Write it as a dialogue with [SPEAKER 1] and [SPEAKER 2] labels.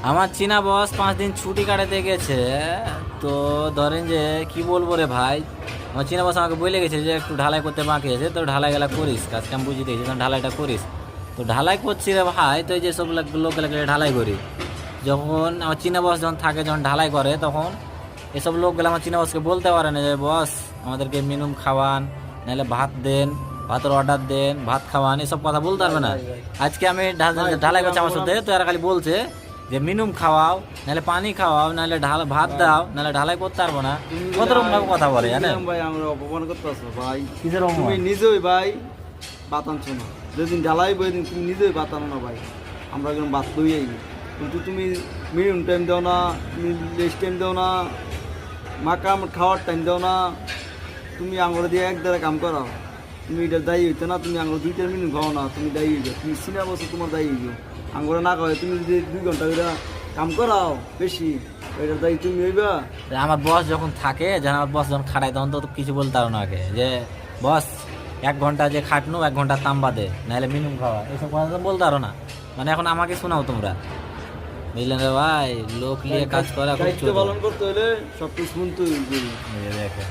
[SPEAKER 1] আমার চীনা বস 5 দিন ছুটি কাটাতে গেছে। তো ধরেন যে কি বলবো রে ভাই, আমার চীনা বস আমাকে বলে গেছে যে একটু ঢালাই করতে বাকি আছে, তো ঢালাই গেলা করিস, কাজকে আমি বুঝিয়ে দিয়েছি তখন ঢালাইটা করিস। তো ঢালাই করছি রে ভাই, তো এই যে সব লোকগুলোকে ঢালাই করি। যখন আমার চীনা বস যখন থাকে, যখন ঢালাই করে, তখন এসব লোকগুলো আমার চীনা বসকে বলতে পারে না যে বস আমাদেরকে মিনিমাম খাওয়ান, নাহলে ভাত দেন, ভাতের অর্ডার দেন, ভাত খাওয়ান, এসব কথা বলতে পারবে না। আজকে আমি ঢালাই করছি আমার সাথে, তো এরা খালি বলছে যে মিনুম খাওয়াও, নাহলে পানি খাওয়াও, নাহলে ভাত দাও, নাহলে ঢালাই করতে পারবো না। কত রকম ভাবে কথা বলে জানেন
[SPEAKER 2] ভাই, আমরা অপমান করতেছো ভাই।
[SPEAKER 1] কিসের
[SPEAKER 2] তুমি
[SPEAKER 1] অপমান?
[SPEAKER 2] নিজেই ভাই ভাত আনছো না, যেদিন ঢালাই ওইদিন তুমি নিজেই ভাত আনো না ভাই। আমরা একদম ভাত লই আইনি, কিন্তু তুমি মিনিমাম টাইম দাও না, তুমি লেস টাইম দাও না, মাকাম খাওয়ার টাইম দাও না। তুমি আঙুর দিয়ে এক দ্বারা কাম করাও, তুমি এটা দায়ী হইতো না। তুমি আঙুর 2-4 মিনিট খাও না, তুমি দায়ী হইছো। তুমি সিনা বছর তোমার দায়ী হইছো। আঙুরে না খাওয়াই তুমি যদি 2 ঘন্টা করে কাম করাও বেশি, এটার দায়ী তুমি হইবা।
[SPEAKER 1] আমার বস যখন থাকে, যখন আমার বস যখন খাটায়, তখন তো কিছু বলতে পারো না আগে যে বস 1 ঘন্টা যে খাটনু 1 ঘন্টা তাম্বা দে, নাহলে মিনুম খাওয়া, এইসব কথা তো বলতে পারো না। মানে এখন আমাকে শোনাও তোমরা, বুঝলেন রে ভাই, লোক নিয়ে কাজ করা খুব
[SPEAKER 2] দায়িত্ব
[SPEAKER 1] ছোট।
[SPEAKER 2] পালন করতে হলে সব কিছু শুনতে হইবে।
[SPEAKER 1] এই যে দেখেন